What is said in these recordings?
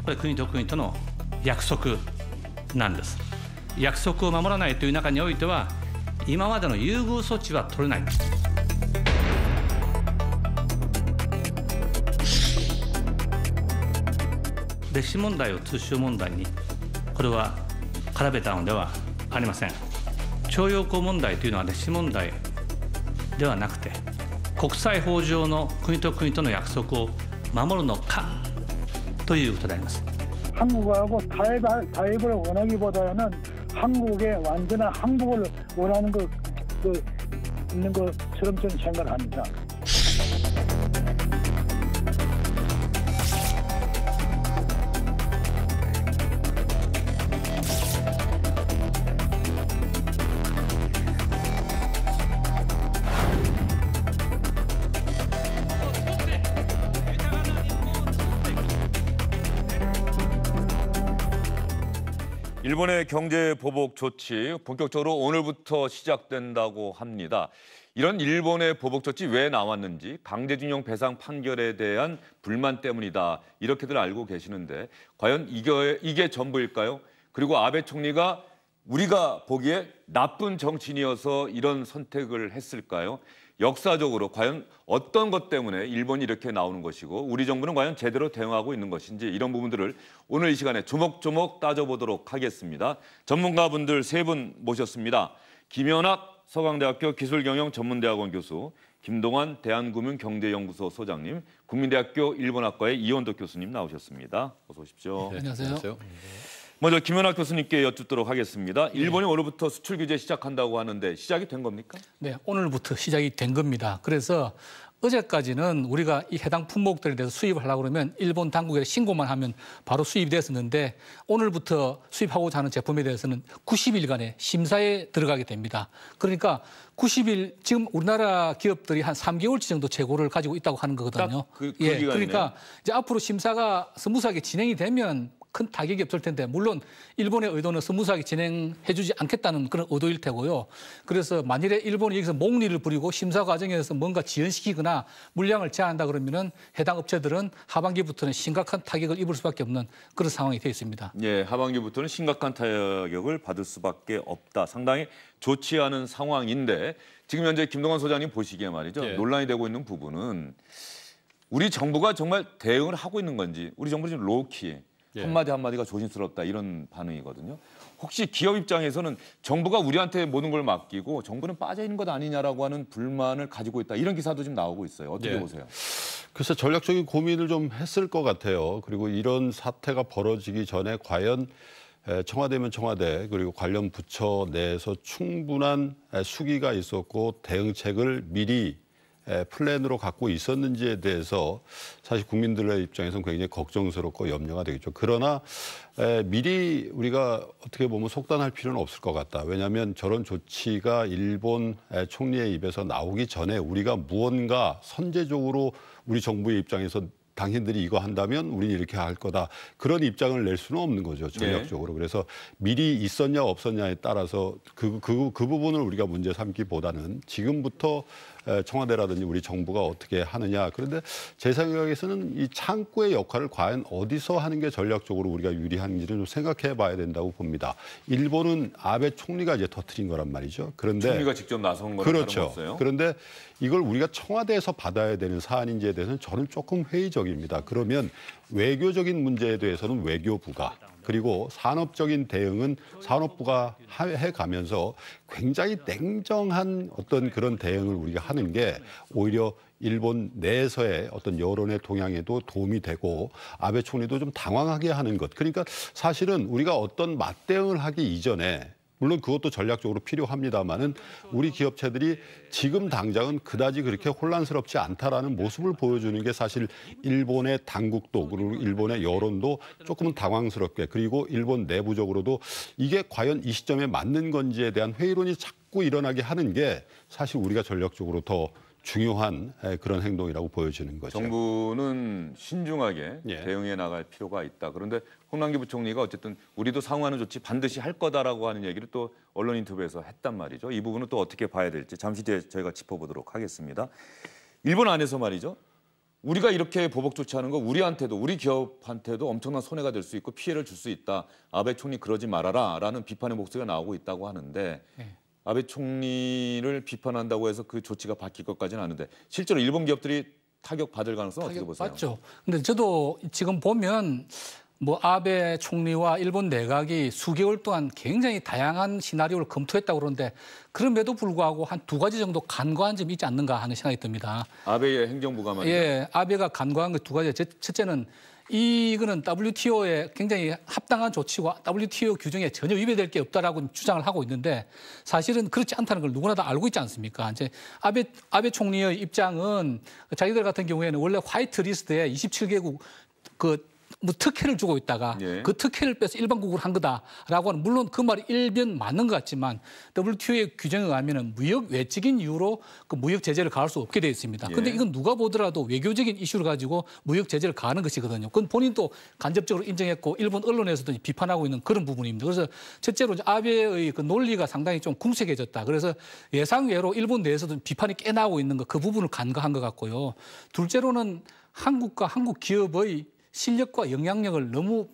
これ国と国との約束なんです。約束を守らないという中においては、今までの優遇措置は取れない。別紙問題を通商問題に、これは絡めたのではありません。徴用工問題というのは別紙問題ではなくて、国際法上の国と国との約束を守るのかということであります。 한국하고 타협을 원하기보다는 한국의 완전한 항복을 원하는 있는 것처럼 저는 생각을 합니다. 일본의 경제 보복 조치 본격적으로 오늘부터 시작된다고 합니다. 이런 일본의 보복 조치 왜 나왔는지 강제징용 배상 판결에 대한 불만 때문이다. 이렇게들 알고 계시는데 과연 이게 전부일까요? 그리고 아베 총리가 우리가 보기에 나쁜 정치인이어서 이런 선택을 했을까요? 역사적으로 과연 어떤 것 때문에 일본이 이렇게 나오는 것이고 우리 정부는 과연 제대로 대응하고 있는 것인지 이런 부분들을 오늘 이 시간에 조목조목 따져보도록 하겠습니다. 전문가분들 세 분 모셨습니다. 김연학 서강대학교 기술경영전문대학원 교수, 김동완 대한금융경제연구소 소장님, 국민대학교 일본학과의 이원덕 교수님 나오셨습니다. 어서 오십시오. 네, 안녕하세요. 먼저 김연학 교수님께 여쭙도록 하겠습니다. 일본이 오늘부터 수출 규제 시작한다고 하는데 시작이 된 겁니까? 네, 오늘부터 시작이 된 겁니다. 그래서 어제까지는 우리가 이 해당 품목들에 대해서 수입을 하려고 그러면 일본 당국에 신고만 하면 바로 수입이 됐었는데 오늘부터 수입하고자 하는 제품에 대해서는 90일간의 심사에 들어가게 됩니다. 그러니까 90일, 지금 우리나라 기업들이 한 3개월치 정도 재고를 가지고 있다고 하는 거거든요. 그러니까 이제 앞으로 심사가 스무스하게 진행이 되면 큰 타격이 없을 텐데 물론 일본의 의도는 스무스하게 진행해주지 않겠다는 그런 의도일 테고요. 그래서 만일에 일본이 여기서 목리를 부리고 심사 과정에서 뭔가 지연시키거나 물량을 제한한다 그러면은 해당 업체들은 하반기부터는 심각한 타격을 입을 수밖에 없는 그런 상황이 되어 있습니다. 예, 하반기부터는 심각한 타격을 받을 수밖에 없다. 상당히 좋지 않은 상황인데 지금 현재 김동완 소장님 보시기에 말이죠. 예. 논란이 되고 있는 부분은 우리 정부가 정말 대응을 하고 있는 건지 우리 정부는 지금 로우키. 한마디 한마디가 조심스럽다 이런 반응이거든요. 혹시 기업 입장에서는 정부가 우리한테 모든 걸 맡기고 정부는 빠져 있는 것 아니냐라고 하는 불만을 가지고 있다. 이런 기사도 지금 나오고 있어요. 어떻게 보세요? 글쎄 전략적인 고민을 좀 했을 것 같아요. 그리고 이런 사태가 벌어지기 전에 과연 청와대면 청와대 그리고 관련 부처 내에서 충분한 수기가 있었고 대응책을 미리 플랜으로 갖고 있었는지에 대해서 사실 국민들의 입장에서는 굉장히 걱정스럽고 염려가 되겠죠. 그러나 미리 우리가 어떻게 보면 속단할 필요는 없을 것 같다. 왜냐하면 저런 조치가 일본 총리의 입에서 나오기 전에 우리가 무언가 선제적으로 우리 정부의 입장에서 당신들이 이거 한다면 우리는 이렇게 할 거다. 그런 입장을 낼 수는 없는 거죠, 전략적으로. 그래서 미리 있었냐 없었냐에 따라서 그 부분을 우리가 문제 삼기보다는 지금부터 청와대라든지 우리 정부가 어떻게 하느냐. 그런데 제 생각에서는 이 창구의 역할을 과연 어디서 하는 게 전략적으로 우리가 유리한지를 좀 생각해 봐야 된다고 봅니다. 일본은 아베 총리가 이제 터뜨린 거란 말이죠. 그런데 총리가 직접 나선 거는 그렇죠. 다름없어요. 그런데 이걸 우리가 청와대에서 받아야 되는 사안인지에 대해서는 저는 조금 회의적입니다. 그러면 외교적인 문제에 대해서는 외교부가 그리고 산업적인 대응은 산업부가 해가면서 굉장히 냉정한 어떤 그런 대응을 우리가 하는 게 오히려 일본 내에서의 어떤 여론의 동향에도 도움이 되고 아베 총리도 좀 당황하게 하는 것. 그러니까 사실은 우리가 어떤 맞대응을 하기 이전에 물론 그것도 전략적으로 필요합니다마는 우리 기업체들이 지금 당장은 그다지 그렇게 혼란스럽지 않다라는 모습을 보여주는 게 사실 일본의 당국도 그리고 일본의 여론도 조금은 당황스럽게 그리고 일본 내부적으로도 이게 과연 이 시점에 맞는 건지에 대한 회의론이 자꾸 일어나게 하는 게 사실 우리가 전략적으로 더 중요한 그런 행동이라고 보여지는 거죠. 정부는 신중하게 대응해 나갈 필요가 있다. 그런데 홍남기 부총리가 어쨌든 우리도 상응하는 조치 반드시 할 거다라고 하는 얘기를 또 언론 인터뷰에서 했단 말이죠. 이 부분은 또 어떻게 봐야 될지 잠시 뒤에 저희가 짚어보도록 하겠습니다. 일본 안에서 말이죠. 우리가 이렇게 보복 조치하는 거 우리한테도 우리 기업한테도 엄청난 손해가 될 수 있고 피해를 줄 수 있다. 아베 총리 그러지 말아라라는 비판의 목소리가 나오고 있다고 하는데 아베 총리를 비판한다고 해서 그 조치가 바뀔 것까지는 않은데 실제로 일본 기업들이 타격 받을 가능성은 어떻게 보세요? 맞죠. 근데 저도 지금 보면 뭐 아베 총리와 일본 내각이 수개월 동안 굉장히 다양한 시나리오를 검토했다고 그러는데 그럼에도 불구하고 한 2가지 정도 간과한 점이 있지 않는가 하는 생각이 듭니다. 아베의 행정부가 말이죠. 예, 아베가 간과한 거 2가지. 첫째는 이거는 WTO에 굉장히 합당한 조치고 WTO 규정에 전혀 위배될 게 없다라고 주장을 하고 있는데 사실은 그렇지 않다는 걸 누구나 다 알고 있지 않습니까? 이제 아베 총리의 입장은 자기들 같은 경우에는 원래 화이트 리스트에 27개국 뭐 특혜를 주고 있다가 그 특혜를 빼서 일반국으로 한 거다라고 하는 물론 그 말이 일변 맞는 것 같지만 WTO의 규정에 의하면 무역 외적인 이유로 그 무역 제재를 가할 수 없게 되어 있습니다. 그런데 이건 누가 보더라도 외교적인 이슈를 가지고 무역 제재를 가하는 것이거든요. 그건 본인도 간접적으로 인정했고 일본 언론에서도 비판하고 있는 그런 부분입니다. 그래서 첫째로 아베의 그 논리가 상당히 좀 궁색해졌다. 그래서 예상외로 일본 내에서도 비판이 꽤 나오고 있는 그 부분을 간과한 것 같고요. 둘째로는 한국과 한국 기업의 실력과 영향력을 너무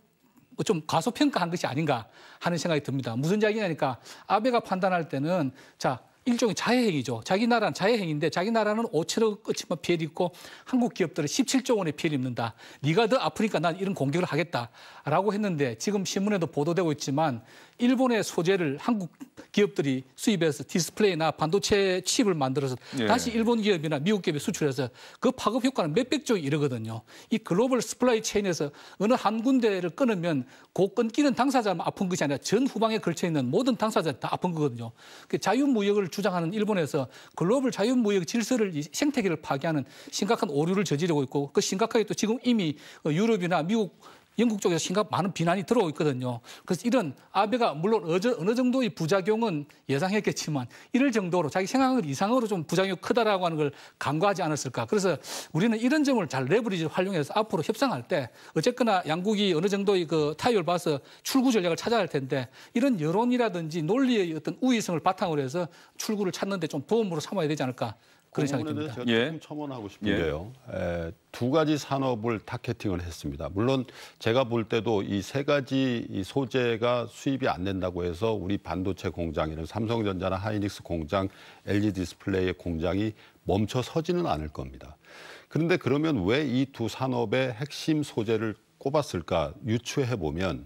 좀 과소평가한 것이 아닌가 하는 생각이 듭니다. 무슨 이야기냐니까 아베가 판단할 때는 일종의 자해행위죠. 자기 나라는 자해행위인데 자기 나라는 5천억 어치만 피해를 입고 한국 기업들은 17조 원의 피해를 입는다. 네가 더 아프니까 난 이런 공격을 하겠다라고 했는데 지금 신문에도 보도되고 있지만 일본의 소재를 한국 기업들이 수입해서 디스플레이나 반도체 칩을 만들어서 다시 일본 기업이나 미국 기업에 수출해서 그 파급 효과는 몇백조 이르거든요. 이 글로벌 스플라이 체인에서 어느 한 군데를 끊으면 그 끊기는 당사자만 아픈 것이 아니라 전 후방에 걸쳐 있는 모든 당사자 다 아픈 거거든요. 자유무역을 주장하는 일본에서 글로벌 자유무역 질서를 생태계를 파괴하는 심각한 오류를 저지르고 있고 그 심각하게 또 지금 이미 유럽이나 미국 영국 쪽에서 많은 비난이 들어오고 있거든요. 그래서 이런 아베가 물론 어느 정도의 부작용은 예상했겠지만 이럴 정도로 자기 생각을 이상으로 좀 부작용이 크다라고 하는 걸 간과하지 않았을까. 그래서 우리는 이런 점을 잘 레버리지를 활용해서 앞으로 협상할 때 어쨌거나 양국이 어느 정도의 그 타협을 봐서 출구 전략을 찾아야 할 텐데 이런 여론이라든지 논리의 어떤 우위성을 바탕으로 해서 출구를 찾는 데 좀 보험으로 삼아야 되지 않을까. 그런 생각이 듭니다. 제가 조금 첨언하고 싶은 게요. 2가지 산업을 타겟팅을 했습니다. 물론 제가 볼 때도 이 3가지 이 소재가 수입이 안 된다고 해서 우리 반도체 공장이나 삼성전자나 하이닉스 공장, LG 디스플레이의 공장이 멈춰 서지는 않을 겁니다. 그런데 그러면 왜 이 2 산업의 핵심 소재를 꼽았을까 유추해 보면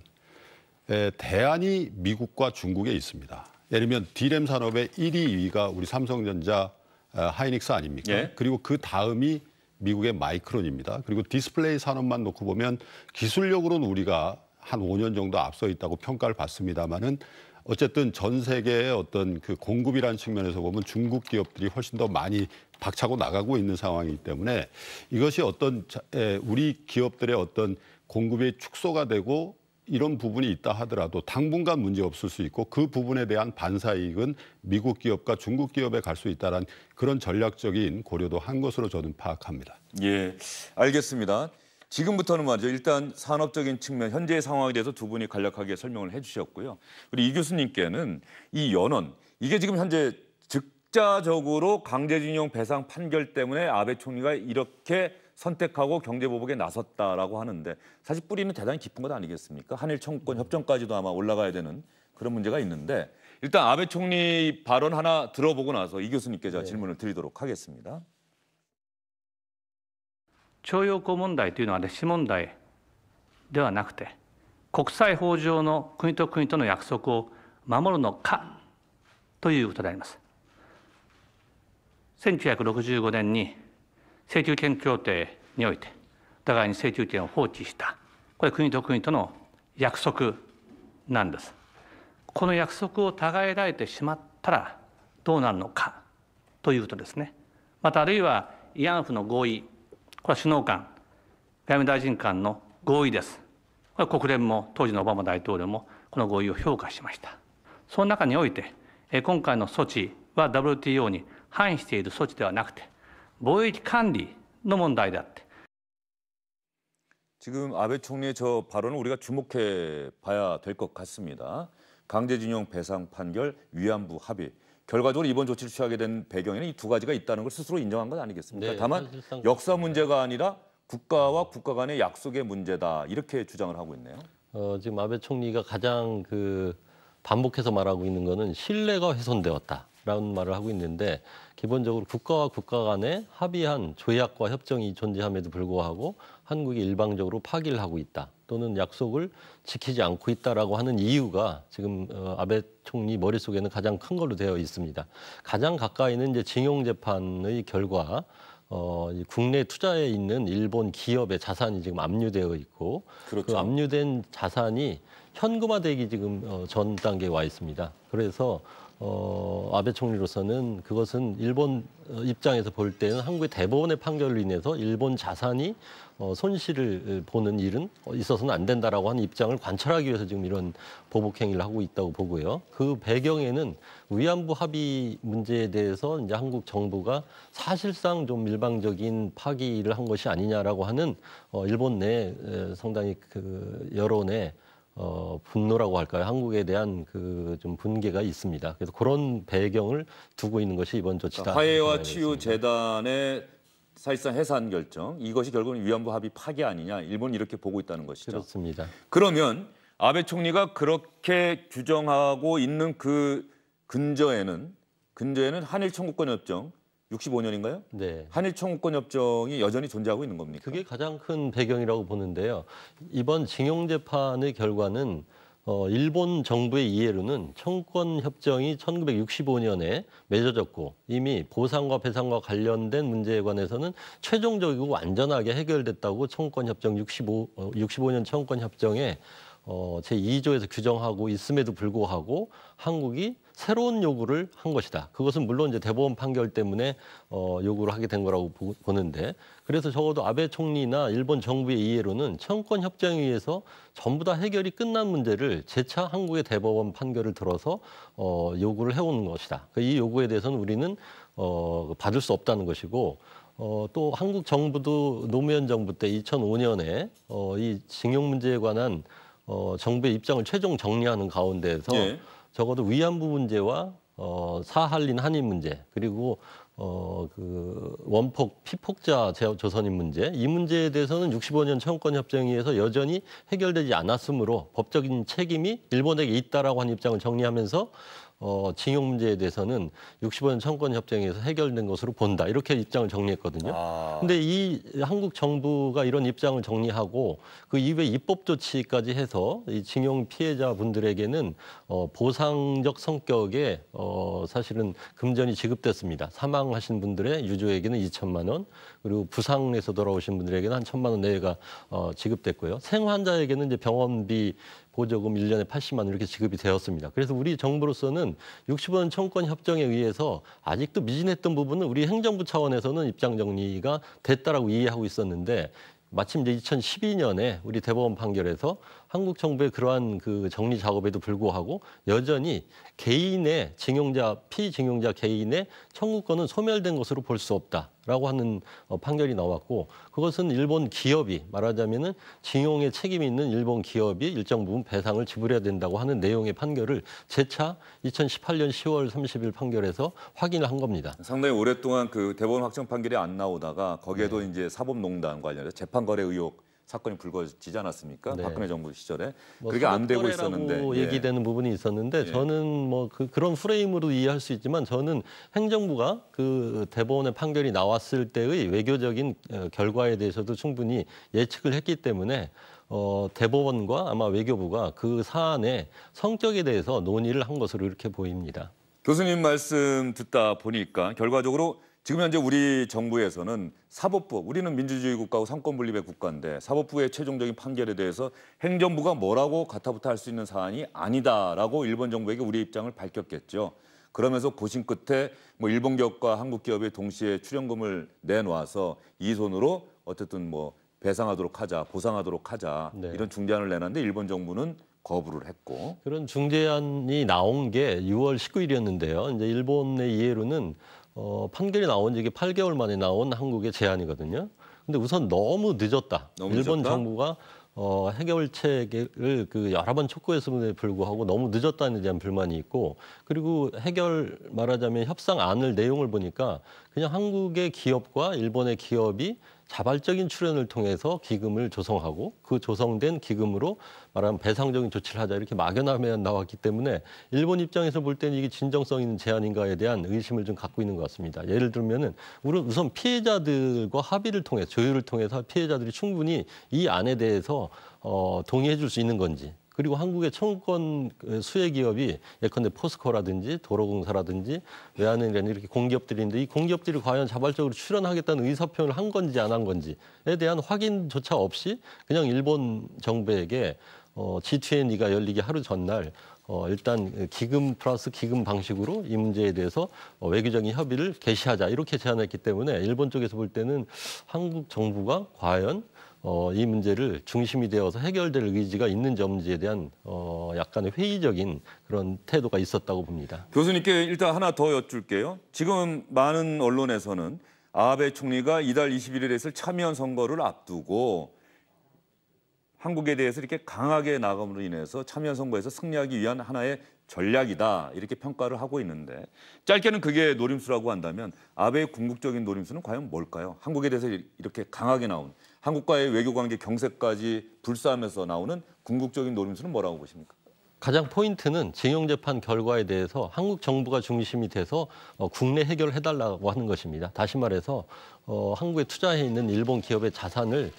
대안이 미국과 중국에 있습니다. 예를 들면 D램 산업의 1위, 2위가 우리 삼성전자, 하이닉스 아닙니까? 그리고 그 다음이 미국의 마이크론입니다. 그리고 디스플레이 산업만 놓고 보면 기술력으로는 우리가 한 5년 정도 앞서 있다고 평가를 받습니다만은 어쨌든 전 세계의 어떤 그 공급이라는 측면에서 보면 중국 기업들이 훨씬 더 많이 박차고 나가고 있는 상황이기 때문에 이것이 어떤 우리 기업들의 어떤 공급의 축소가 되고 이런 부분이 있다 하더라도 당분간 문제 없을 수 있고 그 부분에 대한 반사이익은 미국 기업과 중국 기업에 갈 수 있다는 그런 전략적인 고려도 한 것으로 저는 파악합니다. 예, 알겠습니다. 지금부터는 말이죠. 일단 산업적인 측면, 현재의 상황에 대해서 두 분이 간략하게 설명을 해주셨고요. 그리고 이 교수님께는 이 연원, 이게 지금 현재 즉자적으로 강제징용 배상 판결 때문에 아베 총리가 이렇게 선택하고 경제보복에 나섰다라고 하는데 사실 뿌리는 대단히 깊은 것 아니겠습니까? 한일 청구권 협정까지도 아마 올라가야 되는 그런 문제가 있는데 일단 아베 총리 발언 하나 들어보고 나서 이 교수님께 제가 질문을 드리도록 하겠습니다. 徴用工問題というのは歴史問題ではなくて国際法上の国と国との約束を守るのかということであります。1965年に請求権協定においてお互いに請求権を放棄したこれ国と国との約束なんです。この約束を違えられてしまったらどうなるのかということですね。またあるいは慰安婦の合意、これは首脳間、外務大臣間の合意です。これは国連も当時のオバマ大統領もこの合意を評価しました。その中において今回の措置は WTO に反している措置ではなくて貿易管理の問題であって 지금 아베 총리의 저 발언을 우리가 주목해 봐야 될 것 같습니다. 강제징용 배상 판결, 위안부 합의. 결과적으로 이번 조치를 취하게 된 배경에는 이 두 가지가 있다는 걸 스스로 인정한 것 아니겠습니까? 네, 다만 사실상 역사 문제가 아니라 국가와 국가 간의 약속의 문제다 이렇게 주장을 하고 있네요. 지금 아베 총리가 가장 반복해서 말하고 있는 거는 신뢰가 훼손되었다라는 말을 하고 있는데 기본적으로 국가와 국가 간에 합의한 조약과 협정이 존재함에도 불구하고 한국이 일방적으로 파기를 하고 있다 또는 약속을 지키지 않고 있다라고 하는 이유가 지금 아베 총리 머릿속에는 가장 큰 걸로 되어 있습니다. 가장 가까이는 이제 징용 재판의 결과 국내 투자에 있는 일본 기업의 자산이 지금 압류되어 있고 그렇죠. 그 압류된 자산이 현금화되기 지금 전 단계에 와 있습니다. 그래서 아베 총리로서는 그것은 일본 입장에서 볼 때는 한국의 대법원의 판결로 인해서 일본 자산이 손실을 보는 일은 있어서는 안 된다라고 하는 입장을 관철하기 위해서 지금 이런 보복 행위를 하고 있다고 보고요. 그 배경에는 위안부 합의 문제에 대해서 이제 한국 정부가 사실상 좀 일방적인 파기를 한 것이 아니냐라고 하는 일본 내 상당히 여론의 분노라고 할까요? 한국에 대한 좀 분개가 있습니다. 그래서 그런 배경을 두고 있는 것이 이번 조치다. 화해와 치유 재단의 사실상 해산 결정 이것이 결국은 위안부 합의 파기 아니냐 일본이 이렇게 보고 있다는 것이죠. 그렇습니다. 그러면 아베 총리가 그렇게 규정하고 있는 그 근저에는 한일 청구권 협정 65년인가요? 네. 한일 청구권 협정이 여전히 존재하고 있는 겁니까? 그게 가장 큰 배경이라고 보는데요. 이번 징용 재판의 결과는 일본 정부의 이해로는 청구권 협정이 1965년에 맺어졌고 이미 보상과 배상과 관련된 문제에 관해서는 최종적이고 완전하게 해결됐다고 청구권 협정 65년 청구권 협정에 제2조에서 규정하고 있음에도 불구하고 한국이 새로운 요구를 한 것이다. 그것은 물론 이제 대법원 판결 때문에 요구를 하게 된 거라고 보는데 그래서 적어도 아베 총리나 일본 정부의 이해로는 청구권 협정에 의해서 전부 다 해결이 끝난 문제를 재차 한국의 대법원 판결을 들어서 요구를 해오는 것이다. 이 요구에 대해서는 우리는 받을 수 없다는 것이고 또 한국 정부도 노무현 정부 때 2005년에 이 징용 문제에 관한 정부의 입장을 최종 정리하는 가운데에서 예. 적어도 위안부 문제와 사할린 한인 문제 그리고 원폭 피폭자 조선인 문제 이 문제에 대해서는 65년 청구권 협정에 의해서 여전히 해결되지 않았으므로 법적인 책임이 일본에게 있다라고 하는 입장을 정리하면서 징용 문제에 대해서는 65년 청구권 협정에서 해결된 것으로 본다. 이렇게 입장을 정리했거든요. 근데 이 한국 정부가 이런 입장을 정리하고 그 이후에 입법 조치까지 해서 이 징용 피해자분들에게는 보상적 성격의 사실은 금전이 지급됐습니다. 사망하신 분들의 유족에게는 2천만 원, 그리고 부상에서 돌아오신 분들에게는 한 1,000만 원 내외가 지급됐고요. 생환자에게는 이제 병원비 보조금 1년에 80만 원 이렇게 지급이 되었습니다. 그래서 우리 정부로서는 65년 청구권 협정에 의해서 아직도 미진했던 부분은 우리 행정부 차원에서는 입장 정리가 됐다라고 이해하고 있었는데 마침 이제 2012년에 우리 대법원 판결에서 한국 정부의 그러한 그 정리 작업에도 불구하고 여전히 개인의 피징용자 개인의 청구권은 소멸된 것으로 볼 수 없다라고 하는 판결이 나왔고 그것은 일본 기업이 말하자면은 징용에 책임이 있는 일본 기업이 일정 부분 배상을 지불해야 된다고 하는 내용의 판결을 재차 2018년 10월 30일 판결에서 확인을 한 겁니다. 상당히 오랫동안 그 대법원 확정 판결이 안 나오다가 거기에도 이제 사법농단 관련해서 재판거래 의혹 사건이 불거지지 않았습니까? 네. 박근혜 정부 시절에 그게 안 되고 있었는데 얘기되는 부분이 있었는데 저는 그런 프레임으로 이해할 수 있지만 저는 행정부가 그 대법원의 판결이 나왔을 때의 외교적인 결과에 대해서도 충분히 예측을 했기 때문에 대법원과 아마 외교부가 그 사안의 성격에 대해서 논의를 한 것으로 이렇게 보입니다. 교수님 말씀 듣다 보니까 결과적으로 지금 현재 우리 정부에서는 사법부, 우리는 민주주의 국가고 삼권분립의 국가인데 사법부의 최종적인 판결에 대해서 행정부가 뭐라고 가타부타 할 수 있는 사안이 아니다라고 일본 정부에게 우리의 입장을 밝혔겠죠. 그러면서 고심 끝에 일본 기업과 한국 기업이 동시에 출연금을 내놓아서 이 손으로 어쨌든 배상하도록 하자, 보상하도록 하자 이런 중재안을 내놨는데 일본 정부는 거부를 했고 그런 중재안이 나온 게 6월 19일이었는데요. 이제 일본의 이해로는 판결이 나온 지 8개월 만에 나온 한국의 제안이거든요. 근데 우선 너무 늦었다. 일본 정부가 해결책을 여러 번 촉구했음에도 불구하고 너무 늦었다는 데 대한 불만이 있고, 그리고 말하자면 협상안을 내용을 보니까 그냥 한국의 기업과 일본의 기업이 자발적인 출연을 통해서 기금을 조성하고 그 조성된 기금으로 말하면 배상적인 조치를 하자 이렇게 막연하게 나왔기 때문에 일본 입장에서 볼 때는 이게 진정성 있는 제안인가에 대한 의심을 좀 갖고 있는 것 같습니다. 예를 들면은 우선 피해자들과 합의를 통해서 조율을 통해서 피해자들이 충분히 이 안에 대해서 동의해 줄 수 있는 건지, 그리고 한국의 청구권 수혜 기업이 예컨대 포스코라든지 도로공사라든지 외환은행 이렇게 공기업들인데 이 공기업들이 과연 자발적으로 출연하겠다는 의사표현을 한 건지 안 한 건지에 대한 확인조차 없이 그냥 일본 정부에게 G20가 열리기 하루 전날 일단 기금 플러스 기금 방식으로 이 문제에 대해서 외교적인 협의를 개시하자 이렇게 제안했기 때문에 일본 쪽에서 볼 때는 한국 정부가 과연 이 문제를 중심이 되어서 해결될 의지가 있는지 없는지에 대한 약간의 회의적인 그런 태도가 있었다고 봅니다. 교수님께 일단 하나 더 여쭐게요. 지금 많은 언론에서는 아베 총리가 이달 21일에 있을 참여연 선거를 앞두고 한국에 대해서 이렇게 강하게 나감으로 인해서 참여연 선거에서 승리하기 위한 하나의 전략이다 이렇게 평가를 하고 있는데, 짧게는 그게 노림수라고 한다면 아베의 궁극적인 노림수는 과연 뭘까요? 한국에 대해서 이렇게 강하게 나온, 한국과의 외교관계 경색까지 불사하면서 나오는 궁극적인 노림수는 뭐라고 보십니까? 가장 포인트는 징용재판 결과에 대해서 한국 정부가 중심이 돼서 국내 해결해달라고 하는 것입니다. 다시 말해서 한국에 투자해 있는 일본 기업의 자산을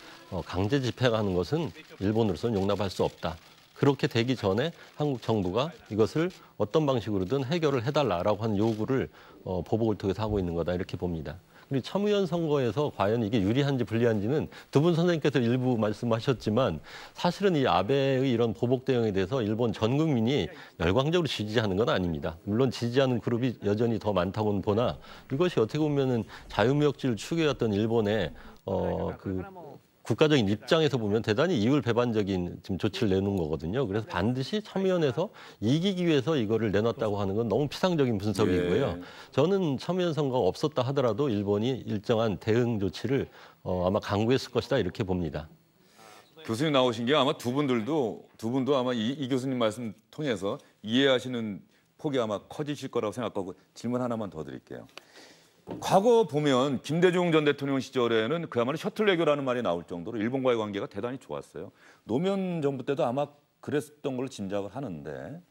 강제 집행하는 것은 일본으로서는 용납할 수 없다. 그렇게 되기 전에 한국 정부가 이것을 어떤 방식으로든 해결을 해달라고 하는 요구를 보복을 통해서 하고 있는 거다 이렇게 봅니다. 그리고 참의원 선거에서 과연 이게 유리한지 불리한지는 두 분 선생님께서 일부 말씀하셨지만 사실은 이 아베의 이런 보복 대응에 대해서 일본 전 국민이 열광적으로 지지하는 건 아닙니다. 물론 지지하는 그룹이 여전히 더 많다고는 보나 이것이 어떻게 보면은 자유무역지를 추구해왔던 일본의 국가적인 입장에서 보면 대단히 이율배반적인 지금 조치를 내놓은 거거든요. 그래서 반드시 참여연에서 이기기 위해서 이거를 내놨다고 하는 건 너무 피상적인 분석이고요. 예. 저는 참여연 선거가 없었다 하더라도 일본이 일정한 대응 조치를 아마 강구했을 것이다 이렇게 봅니다. 교수님 나오신 게 아마 두 분도 아마 이 교수님 말씀 통해서 이해하시는 폭이 아마 커지실 거라고 생각하고 질문 하나만 더 드릴게요. 과거 보면 김대중 전 대통령 시절에는 그야말로 셔틀 외교라는 말이 나올 정도로 일본과의 관계가 대단히 좋았어요. 노무현 정부 때도 아마 그랬던 걸로 짐작을 하는데,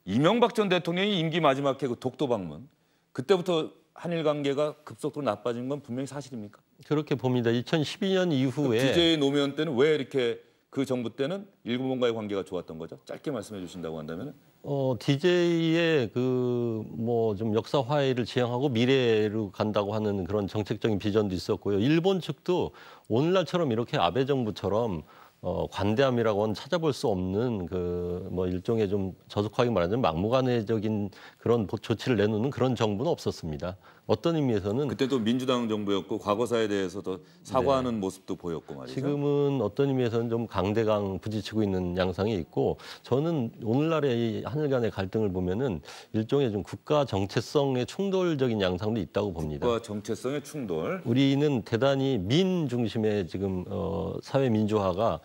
이명박 전 대통령이 임기 마지막 해 그 독도 방문, 그때부터 한일 관계가 급속도로 나빠진 건 분명히 사실입니까? 그렇게 봅니다. 2012년 이후에 DJ 노무현 때는 왜 이렇게 그 정부 때는 일본과의 관계가 좋았던 거죠? 짧게 말씀해 주신다고 한다면. DJ의 좀 역사 화해를 지향하고 미래로 간다고 하는 그런 정책적인 비전도 있었고요. 일본 측도 오늘날처럼 이렇게 아베 정부처럼 관대함이라고는 찾아볼 수 없는 일종의 좀 저속하게 말하자면 막무가내적인 그런 조치를 내놓는 그런 정부는 없었습니다. 어떤 의미에서는 그때도 민주당 정부였고 과거사에 대해서도 사과하는 모습도 보였고 말이죠. 지금은 어떤 의미에서는 좀 강대강 부딪히고 있는 양상이 있고, 저는 오늘날의 이 한일 간의 갈등을 보면은 일종의 좀 국가 정체성의 충돌적인 양상도 있다고 봅니다. 국가 정체성의 충돌. 우리는 대단히 민 중심의 지금 사회 민주화가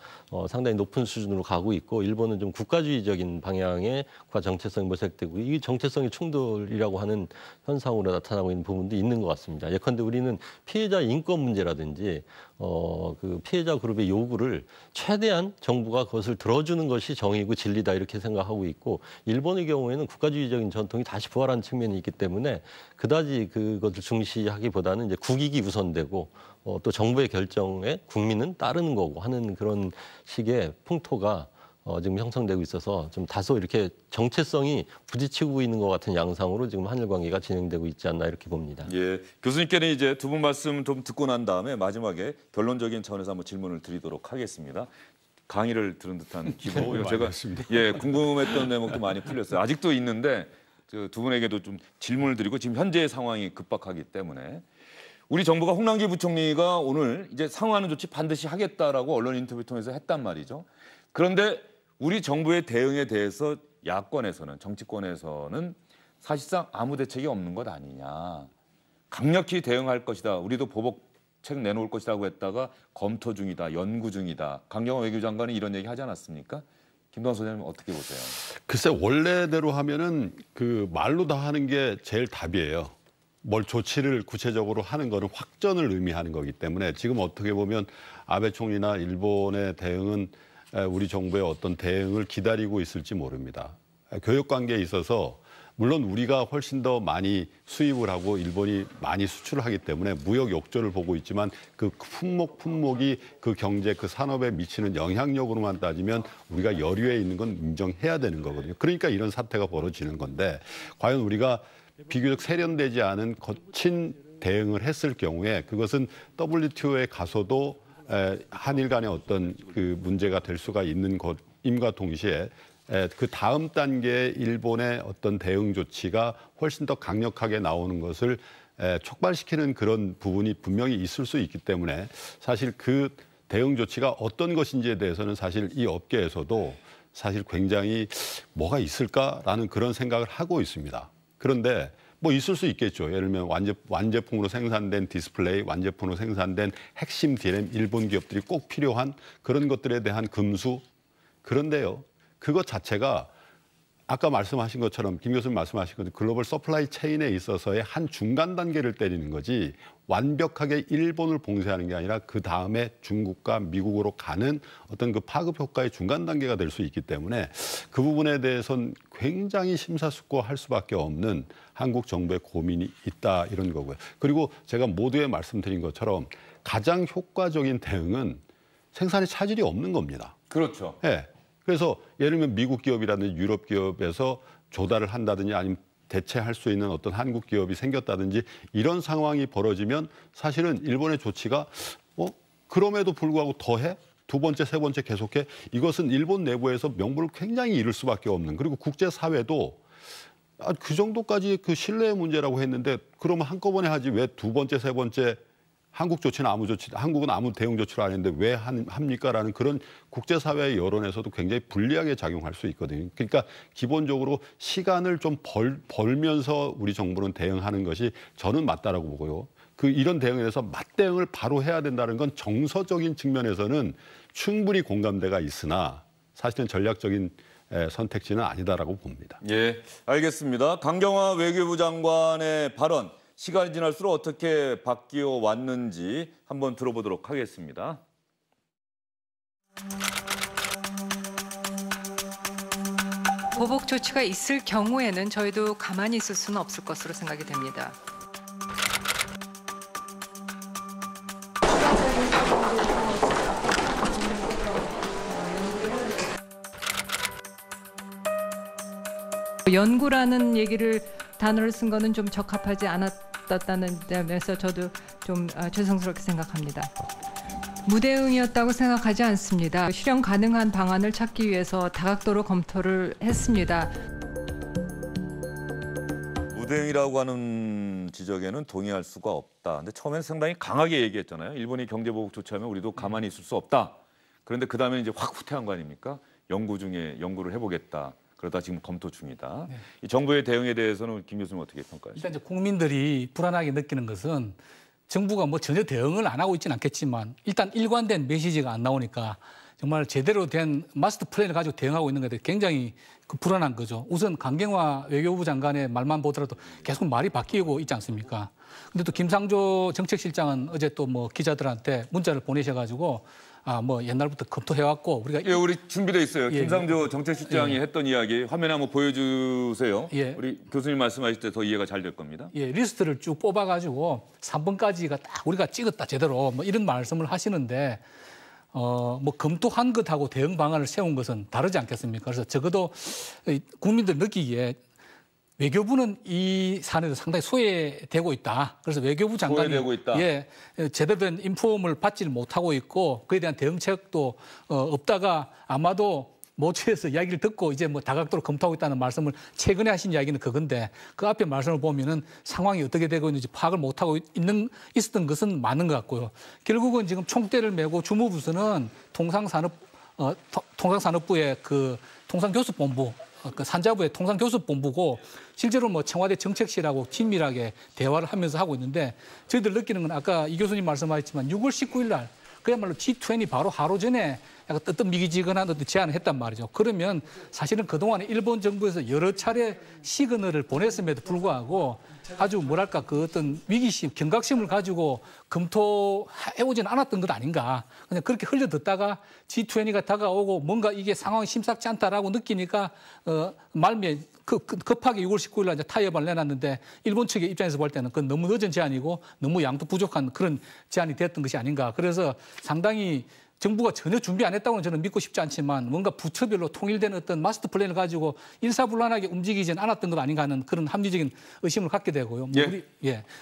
상당히 높은 수준으로 가고 있고, 일본은 좀 국가주의적인 방향의 국가 정체성이 모색되고, 이 정체성의 충돌이라고 하는 현상으로 나타나고 있는 부분도 있는 것 같습니다. 예컨대 우리는 피해자 인권 문제라든지 그 피해자 그룹의 요구를 최대한 정부가 그것을 들어주는 것이 정의고 진리다 이렇게 생각하고 있고, 일본의 경우에는 국가주의적인 전통이 다시 부활한 측면이 있기 때문에 그다지 그것을 중시하기보다는 이제 국익이 우선되고 또 정부의 결정에 국민은 따르는 거고 하는 그런 식의 풍토가 지금 형성되고 있어서 좀 다소 이렇게 정체성이 부딪히고 있는 것 같은 양상으로 지금 한일 관계가 진행되고 있지 않나 이렇게 봅니다. 예, 교수님께는 이제 두 분 말씀 좀 듣고 난 다음에 마지막에 결론적인 차원에서 한번 질문을 드리도록 하겠습니다. 강의를 들은 듯한 기분. 제가 궁금했던 대목도 많이 풀렸어요. 아직도 있는데 두 분에게도 좀 질문을 드리고, 지금 현재의 상황이 급박하기 때문에 우리 정부가 홍남기 부총리가 오늘 이제 상응하는 조치 반드시 하겠다라고 언론 인터뷰 통해서 했단 말이죠. 그런데 우리 정부의 대응에 대해서 야권에서는, 정치권에서는 사실상 아무 대책이 없는 것 아니냐, 강력히 대응할 것이다, 우리도 보복 책 내놓을 것이라고 했다가 검토 중이다, 연구 중이다. 강경화 외교장관이 이런 얘기 하지 않았습니까? 김동완 소장님 어떻게 보세요? 글쎄 원래대로 하면은 그 말로 다 하는 게 제일 답이에요. 뭘 조치를 구체적으로 하는 거는 확전을 의미하는 거기 때문에 지금 어떻게 보면 아베 총리나 일본의 대응은 우리 정부의 어떤 대응을 기다리고 있을지 모릅니다. 교역 관계에 있어서 물론 우리가 훨씬 더 많이 수입을 하고 일본이 많이 수출을 하기 때문에 무역 욕조를 보고 있지만 그 품목이 그 경제, 그 산업에 미치는 영향력으로만 따지면 우리가 여류에 있는 건 인정해야 되는 거거든요. 그러니까 이런 사태가 벌어지는 건데 과연 우리가 비교적 세련되지 않은 거친 대응을 했을 경우에 그것은 WTO에 가서도 한일 간의 어떤 그 문제가 될 수가 있는 것임과 동시에 그 다음 단계의 일본의 어떤 대응 조치가 훨씬 더 강력하게 나오는 것을 촉발시키는 그런 부분이 분명히 있을 수 있기 때문에 사실 그 대응 조치가 어떤 것인지에 대해서는 사실 이 업계에서도 사실 굉장히 뭐가 있을까라는 그런 생각을 하고 있습니다. 그런데 뭐 있을 수 있겠죠. 예를 들면 완제품으로 생산된 디스플레이, 완제품으로 생산된 핵심 DRAM, 일본 기업들이 꼭 필요한 그런 것들에 대한 금수. 그런데요. 그것 자체가 아까 말씀하신 것처럼 김 교수님 말씀하신 것처럼 글로벌 서플라이 체인에 있어서의 한 중간 단계를 때리는 거지 완벽하게 일본을 봉쇄하는 게 아니라 그 다음에 중국과 미국으로 가는 어떤 그 파급 효과의 중간 단계가 될 수 있기 때문에 그 부분에 대해서는 굉장히 심사숙고할 수밖에 없는 한국 정부의 고민이 있다 이런 거고요. 그리고 제가 모두에 말씀드린 것처럼 가장 효과적인 대응은 생산에 차질이 없는 겁니다. 그렇죠. 네. 그래서 예를 들면 미국 기업이라든지 유럽 기업에서 조달을 한다든지 아니면 대체할 수 있는 어떤 한국 기업이 생겼다든지 이런 상황이 벌어지면 사실은 일본의 조치가 그럼에도 불구하고 더해? 두 번째, 세 번째 계속해? 이것은 일본 내부에서 명분을 굉장히 잃을 수밖에 없는 그리고 국제사회도 그 정도까지 그 신뢰의 문제라고 했는데 그러면 한꺼번에 하지 왜 두 번째, 세 번째 한국 조치는 한국은 아무 대응 조치를 안 했는데 왜 합니까라는 그런 국제사회의 여론에서도 굉장히 불리하게 작용할 수 있거든요. 그러니까 기본적으로 시간을 좀 벌면서 우리 정부는 대응하는 것이 저는 맞다라고 보고요. 이런 대응에 대해서 맞대응을 바로 해야 된다는 건 정서적인 측면에서는 충분히 공감대가 있으나 사실은 전략적인 선택지는 아니다라고 봅니다. 예, 알겠습니다. 강경화 외교부 장관의 발언. 시간이 지날수록 어떻게 바뀌어 왔는지 한번 들어보도록 하겠습니다. 보복 조치가 있을 경우에는 저희도 가만히 있을 수는 없을 것으로 생각이 됩니다. 연구라는 단어를 쓴 거는 좀 적합하지 않았다는 점에서 저도 좀 죄송스럽게 생각합니다. 무대응이었다고 생각하지 않습니다. 실현 가능한 방안을 찾기 위해서 다각도로 검토를 했습니다. 무대응이라고 하는 지적에는 동의할 수가 없다. 근데 처음에는 상당히 강하게 얘기했잖아요. 일본이 경제보복 조치하면 우리도 가만히 있을 수 없다. 그런데 그 다음에 이제 확 후퇴한 거 아닙니까? 연구 중에 연구를 해보겠다. 그러다 지금 검토 중이다. 네. 이 정부의 대응에 대해서는 김 교수님 어떻게 평가하십니까? 일단 이제 국민들이 불안하게 느끼는 것은 정부가 뭐 전혀 대응을 안 하고 있지는 않겠지만 일단 일관된 메시지가 안 나오니까 정말 제대로 된 마스터 플랜을 가지고 대응하고 있는 것에 굉장히 불안한 거죠. 우선 강경화 외교부 장관의 말만 보더라도 계속 말이 바뀌고 있지 않습니까? 근데 또 김상조 정책실장은 어제 또 뭐 기자들한테 문자를 보내셔가지고 뭐 옛날부터 검토해왔고 우리가 우리 준비돼 있어요. 김상조 정책실장이 했던 이야기 화면에 한번 보여주세요. 우리 교수님 말씀하실 때 더 이해가 잘 될 겁니다. 리스트를 쭉 뽑아가지고 3번까지가 딱 우리가 찍었다 제대로 뭐 이런 말씀을 하시는데 뭐 검토한 것하고 대응 방안을 세운 것은 다르지 않겠습니까? 그래서 적어도 국민들 느끼기에 외교부는 이 사안에도 상당히 소외되고 있다. 그래서 외교부 장관이 제대로 된 인폼을 받지를 못하고 있고 그에 대한 대응책도 없다가 아마도 모처에서 이야기를 듣고 이제 뭐 다각도로 검토하고 있다는 말씀을 최근에 하신 이야기는 그건데 그 앞에 말씀을 보면은 상황이 어떻게 되고 있는지 파악을 못하고 있었던 것은 많은 것 같고요. 결국은 지금 총대를 메고 주무부서는 통상산업부의 그 통상교섭본부 그 산자부의 통상교섭본부고 실제로 뭐 청와대 정책실하고 긴밀하게 대화를 하면서 하고 있는데 저희들 느끼는 건 아까 이 교수님 말씀하셨지만 6월 19일 날 그야말로 G20 바로 하루 전에 약간 뜨뜻미기지근한 어떤 제안을 했단 말이죠. 그러면 사실은 그동안에 일본 정부에서 여러 차례 시그널을 보냈음에도 불구하고 아주 뭐랄까 그 어떤 위기심, 경각심을 가지고 검토해오지는 않았던 것 아닌가. 그냥 그렇게 흘려듣다가 G20가 다가오고 뭔가 이게 상황이 심상치 않다라고 느끼니까 말미에 급하게 6월 19일 날 이제 타협을 내놨는데 일본 측의 입장에서 볼 때는 그건 너무 늦은 제안이고 너무 양도 부족한 그런 제안이 됐던 것이 아닌가. 그래서 상당히 정부가 전혀 준비 안 했다고는 저는 믿고 싶지 않지만 뭔가 부처별로 통일된 어떤 마스터 플랜을 가지고 일사불란하게 움직이지는 않았던 것 아닌가 하는 그런 합리적인 의심을 갖게 되고요.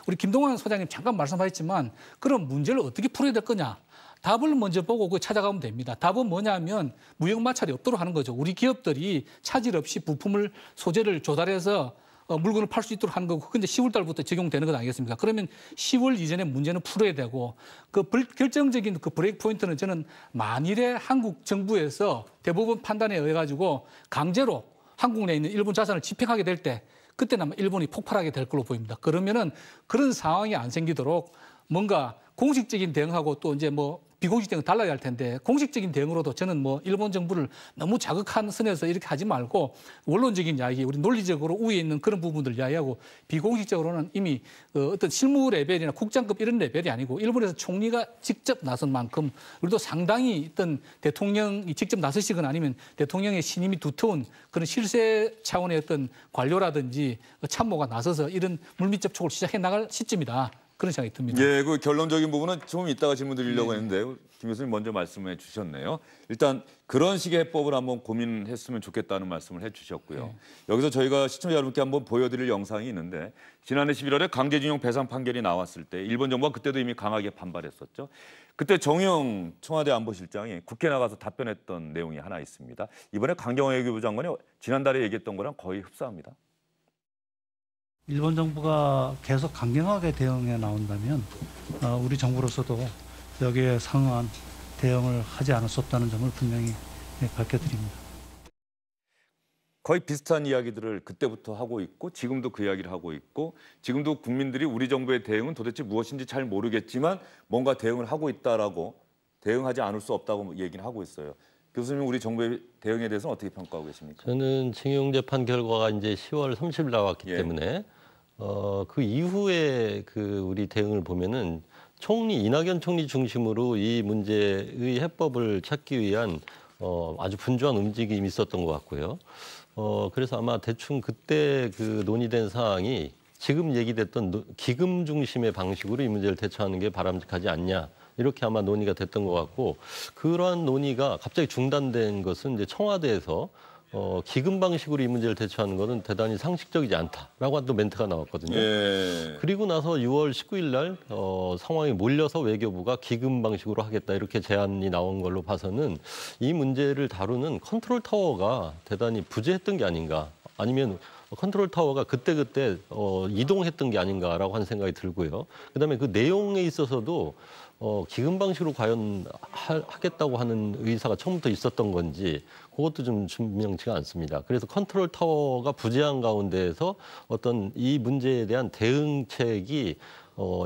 우리 김동완 소장님 잠깐 말씀하셨지만 그런 문제를 어떻게 풀어야 될 거냐. 답을 먼저 보고 그 찾아가면 됩니다. 답은 뭐냐면 무역 마찰이 없도록 하는 거죠. 우리 기업들이 차질 없이 부품을 소재를 조달해서 물건을 팔 수 있도록 하는 거고 그게 이제 10월 달부터 적용되는 것 아니겠습니까? 그러면 10월 이전에 문제는 풀어야 되고 그 결정적인 그 브레이크 포인트는 저는 만일에 한국 정부에서 대법원 판단에 의해 가지고 강제로 한국 내에 있는 일본 자산을 집행하게 될 때 그때는 아마 일본이 폭발하게 될 걸로 보입니다. 그러면은 그런 상황이 안 생기도록 뭔가 공식적인 대응하고 또 이제 뭐 비공식 대응 달라야 할 텐데 공식적인 대응으로도 저는 뭐 일본 정부를 너무 자극한 선에서 이렇게 하지 말고 원론적인 이야기, 우리 논리적으로 우위에 있는 그런 부분들 이야기하고 비공식적으로는 이미 어떤 실무 레벨이나 국장급 이런 레벨이 아니고 일본에서 총리가 직접 나선 만큼 우리도 상당히 어떤 대통령이 직접 나서시거나 아니면 대통령의 신임이 두터운 그런 실세 차원의 어떤 관료라든지 참모가 나서서 이런 물밑 접촉을 시작해 나갈 시점이다. 그런 생각이 듭니다. 예, 그 결론적인 부분은 좀 이따가 질문 드리려고 했는데 김 교수님 먼저 말씀해 주셨네요. 일단 그런 식의 해법을 한번 고민했으면 좋겠다는 말씀을 해주셨고요. 여기서 저희가 시청자 여러분께 한번 보여드릴 영상이 있는데 지난해 11월에 강제징용 배상 판결이 나왔을 때 일본 정부가 그때도 이미 강하게 반발했었죠. 그때 정의용 청와대 안보실장이 국회 나가서 답변했던 내용이 하나 있습니다. 이번에 강경화 외교부 장관이 지난달에 얘기했던 거랑 거의 흡사합니다. 일본 정부가 계속 강경하게 대응해 나온다면 우리 정부로서도 여기에 상응한 대응을 하지 않을 수 없다는 점을 분명히 밝혀드립니다. 거의 비슷한 이야기들을 그때부터 하고 있고 지금도 그 이야기를 하고 있고 지금도 국민들이 우리 정부의 대응은 도대체 무엇인지 잘 모르겠지만 뭔가 대응을 하고 있다라고 대응하지 않을 수 없다고 얘기를 하고 있어요. 교수님 우리 정부의 대응에 대해서는 어떻게 평가하고 계십니까? 저는 징용 재판 결과가 이제 10월 30일 나왔기 때문에 그 이후에 그 우리 대응을 보면은 이낙연 총리 중심으로 이 문제의 해법을 찾기 위한 아주 분주한 움직임이 있었던 것 같고요. 그래서 아마 대충 그때 그 논의된 사항이 지금 얘기됐던 기금 중심의 방식으로 이 문제를 대처하는 게 바람직하지 않냐. 이렇게 아마 논의가 됐던 것 같고 그러한 논의가 갑자기 중단된 것은 이제 청와대에서 기금 방식으로 이 문제를 대처하는 것은 대단히 상식적이지 않다라고 또 멘트가 나왔거든요. 그리고 나서 6월 19일 날 상황이 몰려서 외교부가 기금 방식으로 하겠다 이렇게 제안이 나온 걸로 봐서는 이 문제를 다루는 컨트롤 타워가 대단히 부재했던 게 아닌가 아니면 컨트롤 타워가 그때그때 이동했던 게 아닌가라고 하는 생각이 들고요. 그다음에 그 내용에 있어서도 기금 방식으로 과연 하겠다고 하는 의사가 처음부터 있었던 건지 그것도 좀 분명치가 않습니다. 그래서 컨트롤 타워가 부재한 가운데에서 어떤 이 문제에 대한 대응책이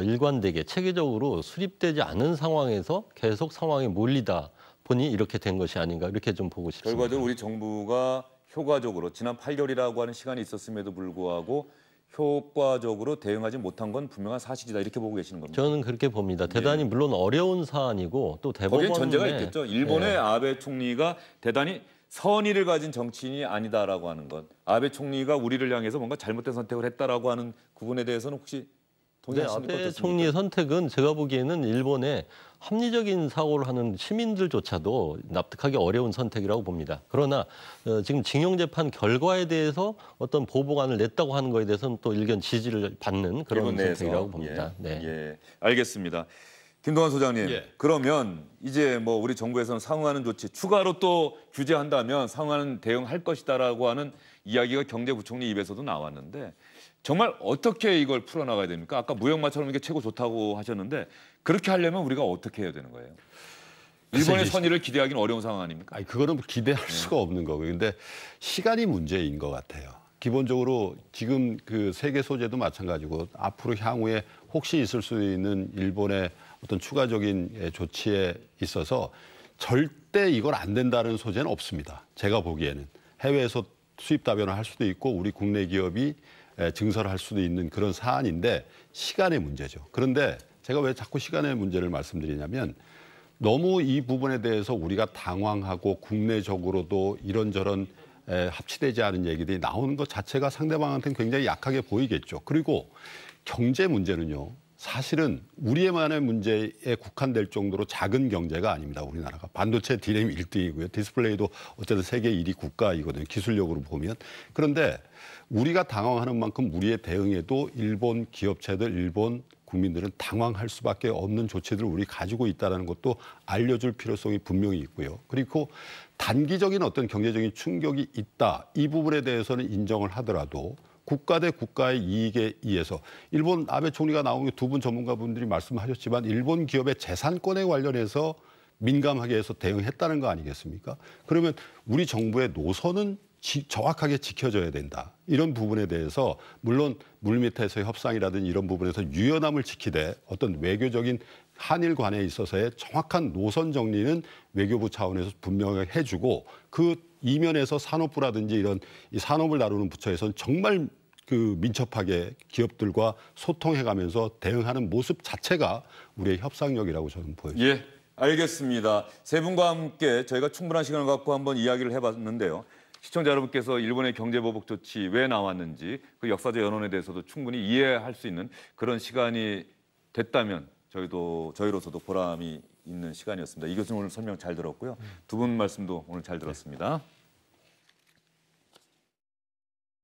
일관되게 체계적으로 수립되지 않은 상황에서 계속 상황에 몰리다 보니 이렇게 된 것이 아닌가 이렇게 좀 보고 싶습니다. 결과적으로 우리 정부가 효과적으로 지난 8개월이라고 하는 시간이 있었음에도 불구하고 효과적으로 대응하지 못한 건 분명한 사실이다 이렇게 보고 계시는 겁니다. 저는 그렇게 봅니다. 대단히 물론 어려운 사안이고 또 대법원에 거기에 전제가 있겠죠. 일본의 아베 총리가 대단히 선의를 가진 정치인이 아니다라고 하는 것. 아베 총리가 우리를 향해서 뭔가 잘못된 선택을 했다라고 하는 부분에 대해서는 혹시 동의하십니까? 아베 총리의 선택은 제가 보기에는 일본의 합리적인 사고를 하는 시민들조차도 납득하기 어려운 선택이라고 봅니다. 그러나 지금 징용재판 결과에 대해서 어떤 보복안을 냈다고 하는 거에 대해서는 또 일견 지지를 받는 그런 선택이라고 봅니다. 알겠습니다. 김동완 소장님, 그러면 이제 뭐 우리 정부에서는 상응하는 조치, 추가로 또 규제한다면 상응하는 대응할 것이다라고 하는 이야기가 경제부총리 입에서도 나왔는데 정말 어떻게 이걸 풀어나가야 됩니까? 아까 무역마찰하는 게 최고 좋다고 하셨는데 그렇게 하려면 우리가 어떻게 해야 되는 거예요? 일본의 선의를 기대하기는 어려운 상황 아닙니까? 아니, 그거는 기대할 수가 없는 거고요. 근데 시간이 문제인 것 같아요. 기본적으로 지금 그 세계 소재도 마찬가지고 앞으로 향후에 혹시 있을 수 있는 일본의 어떤 추가적인 조치에 있어서 절대 이걸 안 된다는 소재는 없습니다. 제가 보기에는 해외에서 수입 다변을 할 수도 있고 우리 국내 기업이 증설을 할 수도 있는 그런 사안인데 시간의 문제죠. 그런데 제가 왜 자꾸 시간의 문제를 말씀드리냐면 너무 이 부분에 대해서 우리가 당황하고 국내적으로도 이런저런 합치되지 않은 얘기들이 나오는 것 자체가 상대방한테는 굉장히 약하게 보이겠죠. 그리고 경제 문제는요. 사실은 우리만의 문제에 국한될 정도로 작은 경제가 아닙니다. 우리나라가. 반도체 디램 1등이고요. 디스플레이도 어쨌든 세계 1위 국가이거든요. 기술력으로 보면. 그런데 우리가 당황하는 만큼 우리의 대응에도 일본 기업체들, 일본 국민들은 당황할 수밖에 없는 조치들을 우리 가지고 있다는 것도 알려줄 필요성이 분명히 있고요. 그리고 단기적인 어떤 경제적인 충격이 있다. 이 부분에 대해서는 인정을 하더라도 국가 대 국가의 이익에 의해서 일본 아베 총리가 나온 게 두 분 전문가분들이 말씀하셨지만 일본 기업의 재산권에 관련해서 민감하게 해서 대응했다는 거 아니겠습니까? 그러면 우리 정부의 노선은 정확하게 지켜져야 된다. 이런 부분에 대해서 물론 물밑에서의 협상이라든지 이런 부분에서 유연함을 지키되 어떤 외교적인 한일 관계에 있어서의 정확한 노선 정리는 외교부 차원에서 분명하게 해주고 그 이면에서 산업부라든지 이런 이 산업을 다루는 부처에서는 정말 그 민첩하게 기업들과 소통해가면서 대응하는 모습 자체가 우리의 협상력이라고 저는 보여집니다. 예, 알겠습니다. 세 분과 함께 저희가 충분한 시간을 갖고 한번 이야기를 해봤는데요. 시청자 여러분께서 일본의 경제보복 조치 왜 나왔는지 그 역사적 연원에 대해서도 충분히 이해할 수 있는 그런 시간이 됐다면 저희로서도 보람이 있는 시간이었습니다. 이 교수님 오늘 설명 잘 들었고요. 두 분 말씀도 오늘 잘 들었습니다.